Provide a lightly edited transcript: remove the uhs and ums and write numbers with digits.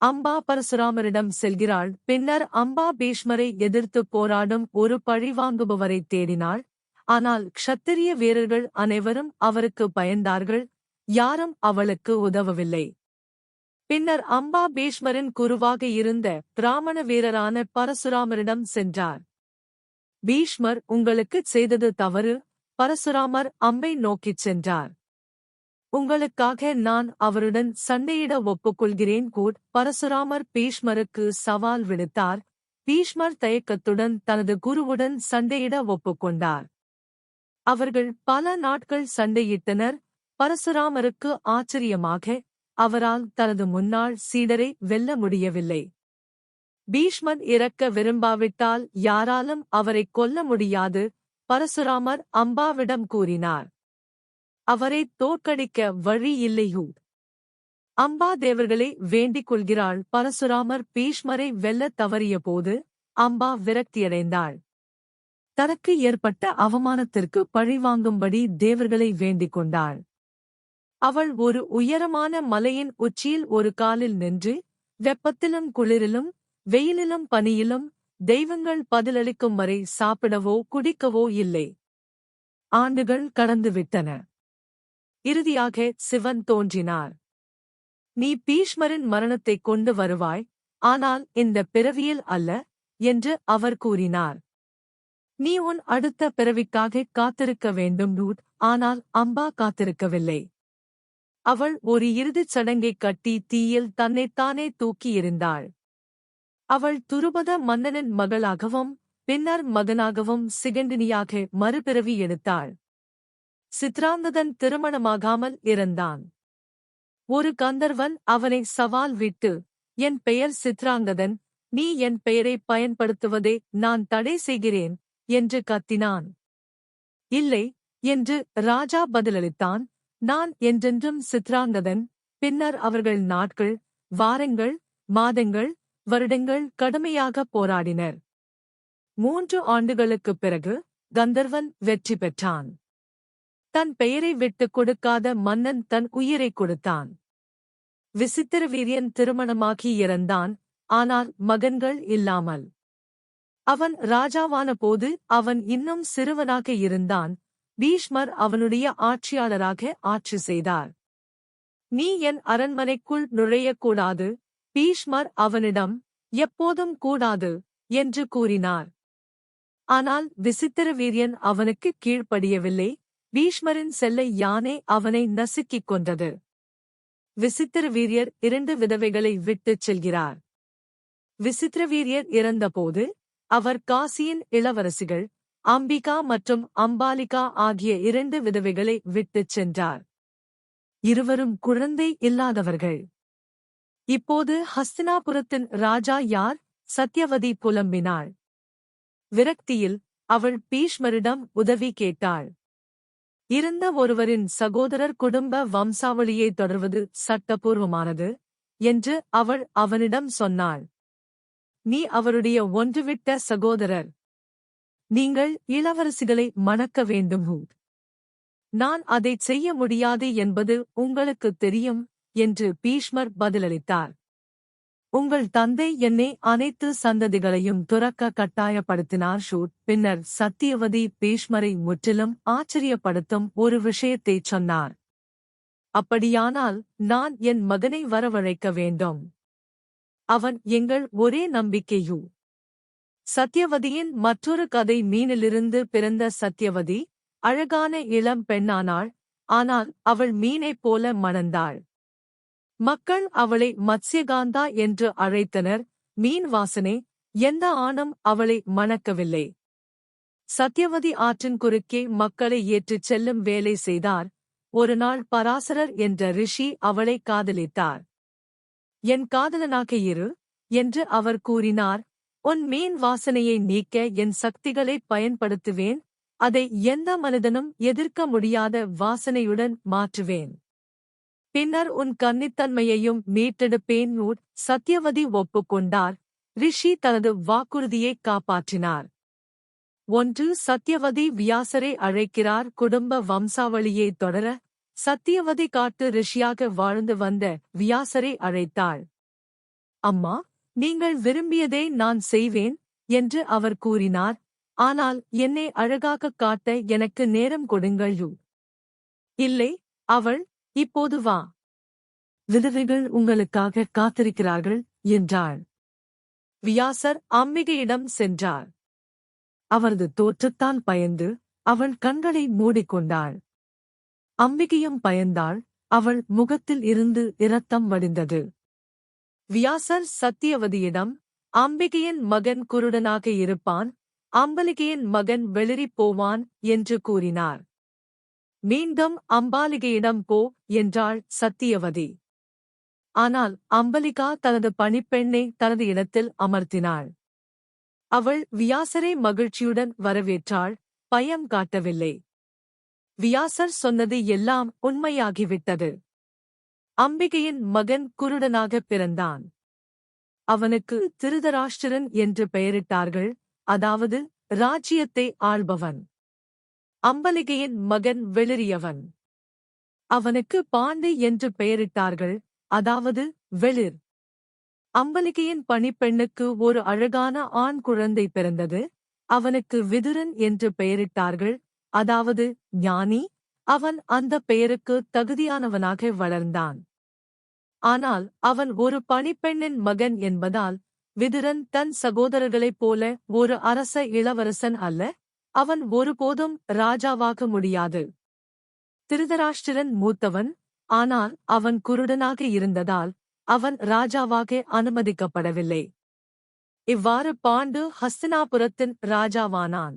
அம்பா பரசுராமரிடம் செல்கிறாள். பின்னர் அம்பா பீஷ்மரை எதிர்த்துப் போராடும் ஒரு பழிவாங்குபவரை தேடினாள். ஆனால் க்ஷத்திரிய வீரர்கள் அனைவரும் அவருக்கு பயந்தார்கள். யாரும் அவளுக்கு உதவவில்லை. பின்னர் அம்பா பீஷ்மரின் குருவாக இருந்த பிராமண வீரரான பரசுராமரிடம் சென்றார். பீஷ்மர் உங்களுக்குச் செய்தது தவறு. பரசுராமர் அம்பை நோக்கிச் சென்றார். உங்களுக்காக நான் அவருடன் சண்டையிட ஒப்புக்கொள்கிறேன். பரசுராமர் பீஷ்மருக்கு சவால் விடுத்தார். பீஷ்மர் தயக்கத்துடன் தனது குருவுடன் சண்டையிட ஒப்புக்கொண்டார். அவர்கள் பல நாட்கள் சண்டையிட்டனர். பரசுராமருக்கு ஆச்சரியமாக அவரால் தனது முன்னாள் சீடரை வெல்ல முடியவில்லை. பீஷ்மர் இறக்க விரும்பாவிட்டால் யாராலும் அவரைக் கொல்ல முடியாது. பரசுராமர் அம்பாவிடம் கூறினார். அவரை தோற்கடிக்க வழி இல்லையூ. அம்பா தேவர்களை வேண்டிக் கொள்கிறாள். பரசுராமர் பீஷ்மரை வெல்லத் தவறியபோது அம்பா விரக்தியடைந்தாள். தனக்கு ஏற்பட்ட அவமானத்திற்கு பழிவாங்கும்படி தேவர்களை வேண்டிக் கொண்டாள். அவள் ஒரு உயரமான மலையின் உச்சியில் ஒரு காலில் நின்று, வெப்பத்திலும் குளிரிலும் வெயிலிலும் பனியிலும் தெய்வங்கள் பதிலளிக்கும் வரை சாப்பிடவோ குடிக்கவோ இல்லை. ஆண்டுகள் கடந்துவிட்டன. இறுதியாக சிவன் தோன்றினார். நீ பீஷ்மரின் மரணத்தைக் கொண்டு வருவாய், ஆனால் இந்த பிறவியில் அல்ல என்று அவர் கூறினார். நீ உன் அடுத்த பிறவிக்காக காத்திருக்க வேண்டும். ஆனால் அம்பா காத்திருக்கவில்லை. அவள் ஒரு இறுதிச் சடங்கைக் கட்டி தீயில் தன்னைத்தானே தூக்கி எறிந்தாள். அவள் துருபத மன்னனின் மகளாகவும் பின்னர் மகனாகவும் சிகண்டினியாக மறுபிறவி எடுத்தாள். சித்ராங்கதன் திருமணமாகாமல் இறந்தான். ஒரு கந்தர்வன் அவனை சவால் விட்டு, என் பெயர் சித்ராங்கதன், நீ என் பெயரை பயன்படுத்துவதை நான் தடை செய்கிறேன் என்று கத்தினான். இல்லை என்று ராஜா பதிலளித்தான். நான் என்றென்றும் சித்ராங்கதன். பின்னர் அவர்கள் நாட்கள், வாரங்கள், மாதங்கள், வருடங்கள் கடுமையாக போராடினர். 3 ஆண்டுகளுக்குப் பிறகு கந்தர்வன் வெற்றி பெற்றான். தன் பெயரை விட்டுக் கொடுக்காத மன்னன் தன் உயிரைக் கொடுத்தான். விசித்திரவீரியன் திருமணமாகி இறந்தான், ஆனால் மகன்கள் இல்லாமல். அவன் ராஜாவான போது அவன் இன்னும் சிறுவனாக இருந்தான். பீஷ்மர் அவனுடைய ஆட்சியாளராக ஆட்சி செய்தார். நீ என் அரண்மனைக்குள் நுழையக்கூடாது. பீஷ்மர் அவனிடம், எப்போதும் கூடாது என்று கூறினார். ஆனால் விசித்திரவீரியன் அவனுக்கு கீழ்ப்படியவில்லை. பீஷ்மரின் செல்லை யானை அவனை நசுக்கிக் கொன்றது. விசித்திரவீரியர் 2 விதவைகளை விட்டுச் செல்கிறார். விசித்திரவீரியர் இறந்தபோது அவர் காசியின் இளவரசிகள் அம்பிகா மற்றும் அம்பாலிகா ஆகிய 2 விதவைகளை விட்டுச் சென்றார். இருவரும் குழந்தை இல்லாதவர்கள். இப்போது ஹஸ்தினாபுரத்தின் ராஜா யார்? சத்யவதி புலம்பினாள். விரக்தியில் அவள் பீஷ்மரிடம் உதவி கேட்டாள். இறந்த ஒருவரின் சகோதரர் குடும்ப வம்சாவளியை தொடர்வது சட்டபூர்வமானது என்று அவள் அவனிடம் சொன்னாள். நீ அவருடைய ஒன்றுவிட்ட சகோதரர். நீங்கள் இளவரசிகளை மணக்க வேண்டும். நான் அதைச் செய்ய முடியாது என்பது உங்களுக்குத் தெரியும் என்று பீஷ்மர் பதிலளித்தார். உங்கள் தந்தை என்னை அனைத்து சந்ததிகளையும் துறக்க கட்டாயப்படுத்தினார். பின்னர் சத்தியவதி பீஷ்மரை முற்றிலும் ஆச்சரியப்படுத்தும் ஒரு விஷயத்தைச் சொன்னார். அப்படியானால் நான் என் மகனை வரவழைக்க வேண்டும். அவன் எங்கள் ஒரே நம்பிக்கையூ. சத்யவதியின் மற்றொரு கதை. மீனிலிருந்து பிறந்த சத்யவதி அழகான இளம் பெண்ணானாள். ஆனால் அவள் மீனைப் போல மணந்தாள். மக்கள் அவளை மத்ஸ்யகாந்தா என்று அழைத்தனர். மீன் வாசனை. எந்த ஆணும் அவளை மணக்கவில்லை. சத்யவதி ஆற்றின் குறுக்கே மக்களை ஏற்றிச் செல்லும் வேலை செய்தார். ஒருநாள் பராசரர் என்ற ரிஷி அவளை காதலித்தார். என் காதலனாக இரு என்று அவர் கூறினார். உன் மீன் வாசனையை நீக்க என் சக்திகளைப் பயன்படுத்துவேன். அதை எந்த மனிதனும் எதிர்க்க முடியாத வாசனையுடன் மாற்றுவேன். பின்னர் உன் கன்னித்தன்மையையும் மீட்டெடுப்பேன். சத்யவதி ஒப்புக்கொண்டார். ரிஷி தனது வாக்குறுதியைக் காப்பாற்றினார். ஒன்று சத்யவதி வியாசரை அழைக்கிறார். குடும்ப வம்சாவளியைத் தொடர சத்யவதி காட்டு ரிஷியாக வாழ்ந்து வந்த வியாசரை அழைத்தாள். அம்மா, நீங்கள் விரும்பியதை நான் செய்வேன் என்று அவர் கூறினார். ஆனால் என்னை அழகாகக் காட்ட எனக்கு நேரம் கொடுங்கள். இல்லை, அவள், இப்போது வா. விதவைகள் உங்களுக்காக காத்திருக்கிறார்கள் என்றாள். வியாசர் அம்பிகையிடம் சென்றார். அவரது தோற்றத்தால் பயந்து அவள் கண்களை மூடிக்கொண்டாள். அம்பிகையும் பயந்தாள். அவள் முகத்தில் இருந்து இரத்தம் வடிந்தது. வியாசர் சத்தியவதியிடம், அம்பிகையின் மகன் குருடனாக இருப்பான், அம்பலிகையின் மகன் வெளிறிப் போவான் என்று கூறினார். மீண்டும் அம்பாலிகையிடம் போ என்றாள் சத்தியவதி. ஆனால் அம்பலிகா தனது பணிப்பெண்ணை தனது இடத்தில் அமர்த்தினாள். அவள் வியாசரை மகிழ்ச்சியுடன் வரவேற்றாள், பயம் காட்டவில்லை. வியாசர் சொன்னது எல்லாம் உண்மையாகிவிட்டது. அம்பிகையின் மகன் குருடனாகப் பிறந்தான். அவனுக்கு திருதராஷ்டிரன் என்று பெயரிட்டார்கள், அதாவது ராஜ்யத்தை ஆள்பவன். அம்பலிகையின் மகன் வெளிறியவன். அவனுக்கு பாண்டி என்று பெயரிட்டார்கள், அதாவது வெளிர். அம்பலிகையின் பணிப்பெண்ணுக்கு ஒரு அழகான ஆண் குழந்தை பிறந்தது. அவனுக்கு விதுரன் என்று பெயரிட்டார்கள், அதாவது ஞானி. அவன் அந்த பெயருக்கு தகுதியானவனாக வளர்ந்தான். ஆனால் அவன் ஒரு பணிப்பெண்ணின் மகன் என்பதால் விதுரன் தன் சகோதரர்களைப் போல ஒரு அரச இளவரசன் அல்ல. அவன் ஒருபோதும் ராஜாவாக முடியாது. திருதராஷ்டிரன் மூத்தவன். ஆனால் அவன் குருடனாக இருந்ததால் அவன் ராஜாவாக அனுமதிக்கப்படவில்லை. இவ்வாறு பாண்டு ஹஸ்தினாபுரத்தின் ராஜாவானான்.